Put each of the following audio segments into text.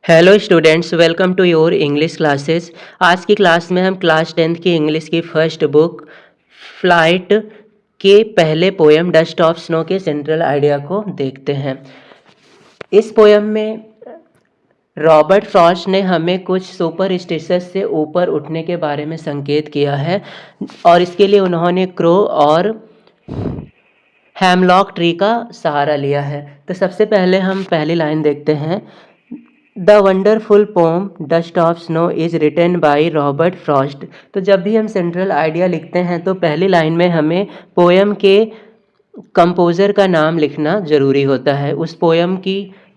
Hello students, welcome to your English classes. आज की class में हम क्लास 10th की इंग्लिश की फर्स्ट बुक फ्लाइट के पहले पोएम डस्ट ऑफ स्नो के सेंट्रल आइडिया को देखते हैं। इस पोएम में रॉबर्ट फ्रॉस्ट ने हमें कुछ सुपरस्टिशंस से ऊपर उठने के बारे में संकेत किया है और इसके लिए उन्होंने क्रो और हैमलॉक ट्री का सहारा लिया है। तो सबसे पहले हम पहली लाइन देखते हैं। The wonderful poem dust of snow is written by Robert Frost. तो जब भी हम सेंट्रल आइडिया लिखते हैं तो पहली लाइन में हमें पोएम के कंपोज़र का नाम लिखना ज़रूरी होता है। उस पोएम की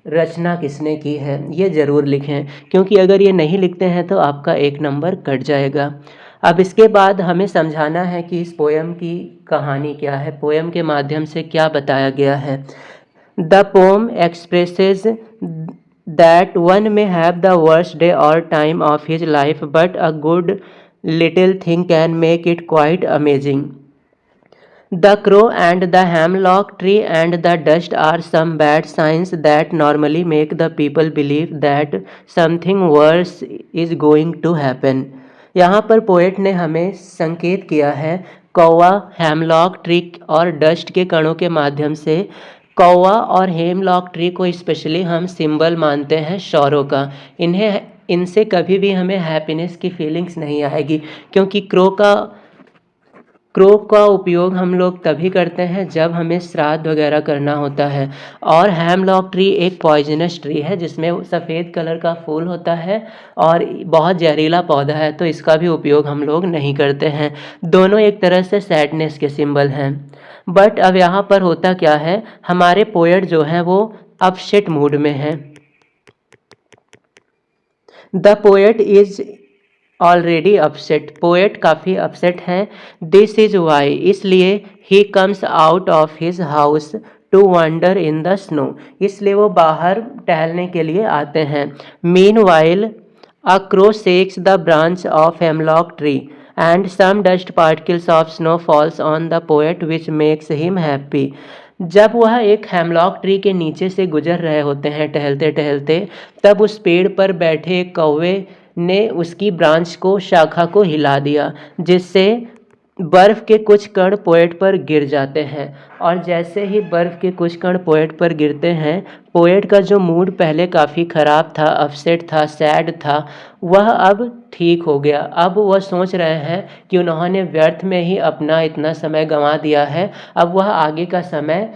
रचना किसने की है ये ज़रूर लिखें, क्योंकि अगर ये नहीं लिखते हैं तो आपका 1 नंबर कट जाएगा। अब इसके बाद हमें समझाना है कि इस पोएम की कहानी क्या है, पोएम के माध्यम से क्या बताया गया है। The pome expresses that one may have the worst day or time of his life, but a good little thing can make it quite amazing. The crow and the hemlock tree and the dust are some bad signs that normally make the people believe that something worse is going to happen. यहाँ पर poet ने हमें संकेत किया है कौवा, hemlock tree और dust के कणों के माध्यम से। कौवा और हेमलॉक ट्री को स्पेशली हम सिंबल मानते हैं शौरों का। इनसे कभी भी हमें हैप्पीनेस की फीलिंग्स नहीं आएगी, क्योंकि क्रो का उपयोग हम लोग तभी करते हैं जब हमें श्राद्ध वगैरह करना होता है। और हैमलॉक ट्री एक पॉइजनस ट्री है जिसमें सफ़ेद कलर का फूल होता है और बहुत जहरीला पौधा है, तो इसका भी उपयोग हम लोग नहीं करते हैं। दोनों एक तरह से सैडनेस के सिंबल हैं। बट अब यहाँ पर होता क्या है, हमारे पोएट जो हैं वो अपसेट मूड में हैं। The poet is already upset. Poet काफ़ी अपसेट हैं। दिस इज वाई, इसलिए ही comes out of his house to wander in the snow, इसलिए वो बाहर टहलने के लिए आते हैं। Meanwhile a crow shakes the branch of hemlock tree and some dust particles of snow falls on the poet which makes him happy. जब वह एक हेमलॉक ट्री के नीचे से गुजर रहे होते हैं टहलते टहलते, तब उस पेड़ पर बैठे एक कौवे ने उसकी ब्रांच को, शाखा को हिला दिया, जिससे बर्फ़ के कुछ कण पोएट पर गिर जाते हैं। और जैसे ही बर्फ़ के कुछ कण पोएट पर गिरते हैं, पोएट का जो मूड पहले काफ़ी ख़राब था, अपसेट था, सैड था, वह अब ठीक हो गया। अब वह सोच रहे हैं कि उन्होंने व्यर्थ में ही अपना इतना समय गंवा दिया है, अब वह आगे का समय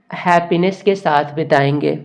हैप्पीनेस के साथ बिताएंगे।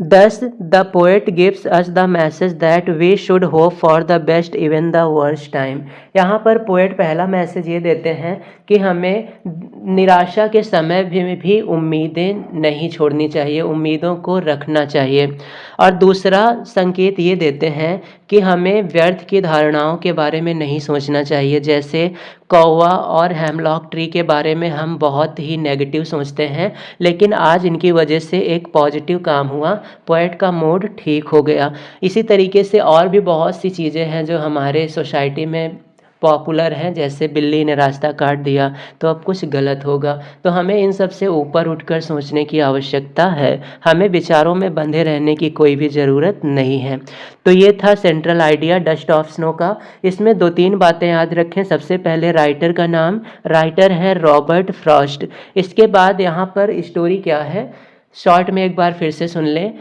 Thus, the poet gives us the message that we should hope for the best even the worst time. यहाँ पर पोएट पहला मैसेज ये देते हैं कि हमें निराशा के समय भी उम्मीदें नहीं छोड़नी चाहिए, उम्मीदों को रखना चाहिए। और दूसरा संकेत ये देते हैं कि हमें व्यर्थ की धारणाओं के बारे में नहीं सोचना चाहिए। जैसे कौवा और हेमलॉक ट्री के बारे में हम बहुत ही नेगेटिव सोचते हैं, लेकिन आज इनकी वजह से एक पॉजिटिव काम हुआ, पोएट का मूड ठीक हो गया। इसी तरीके से और भी बहुत सी चीज़ें हैं जो हमारे सोसाइटी में पॉपुलर हैं, जैसे बिल्ली ने रास्ता काट दिया तो अब कुछ गलत होगा। तो हमें इन सब से ऊपर उठकर सोचने की आवश्यकता है, हमें विचारों में बंधे रहने की कोई भी ज़रूरत नहीं है। तो ये था central idea dust of snow का। इसमें 2-3 बातें याद रखें। सबसे पहले राइटर का नाम, राइटर है रॉबर्ट फ्रॉस्ट। इसके बाद यहाँ पर स्टोरी क्या है, शॉर्ट में एक बार फिर से सुन लें।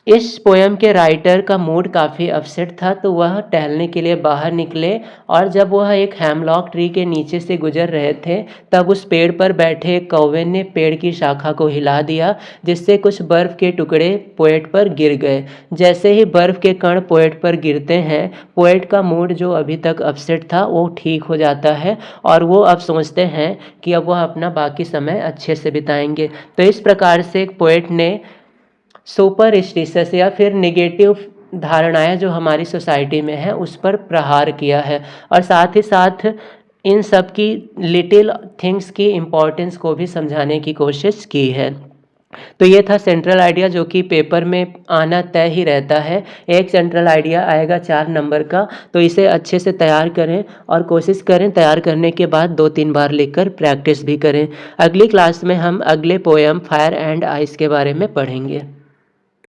इस पोएम के राइटर का मूड काफ़ी अपसेट था, तो वह टहलने के लिए बाहर निकले और जब वह एक हेमलॉक ट्री के नीचे से गुजर रहे थे, तब उस पेड़ पर बैठे एक कौवे ने पेड़ की शाखा को हिला दिया, जिससे कुछ बर्फ़ के टुकड़े पोएट पर गिर गए। जैसे ही बर्फ़ के कण पोएट पर गिरते हैं, पोएट का मूड जो अभी तक अपसेट था वो ठीक हो जाता है और वो अब सोचते हैं कि अब वह अपना बाकी समय अच्छे से बिताएंगे। तो इस प्रकार से एक पोएट ने सुपरस्टिशस या फिर नेगेटिव धारणाएं जो हमारी सोसाइटी में है उस पर प्रहार किया है और साथ ही साथ इन सब की लिटिल थिंग्स की इम्पोर्टेंस को भी समझाने की कोशिश की है। तो ये था सेंट्रल आइडिया, जो कि पेपर में आना तय ही रहता है। एक सेंट्रल आइडिया आएगा 4 नंबर का, तो इसे अच्छे से तैयार करें और कोशिश करें तैयार करने के बाद 2-3 बार लिखकर प्रैक्टिस भी करें। अगली क्लास में हम अगले पोएम फायर एंड आइस के बारे में पढ़ेंगे।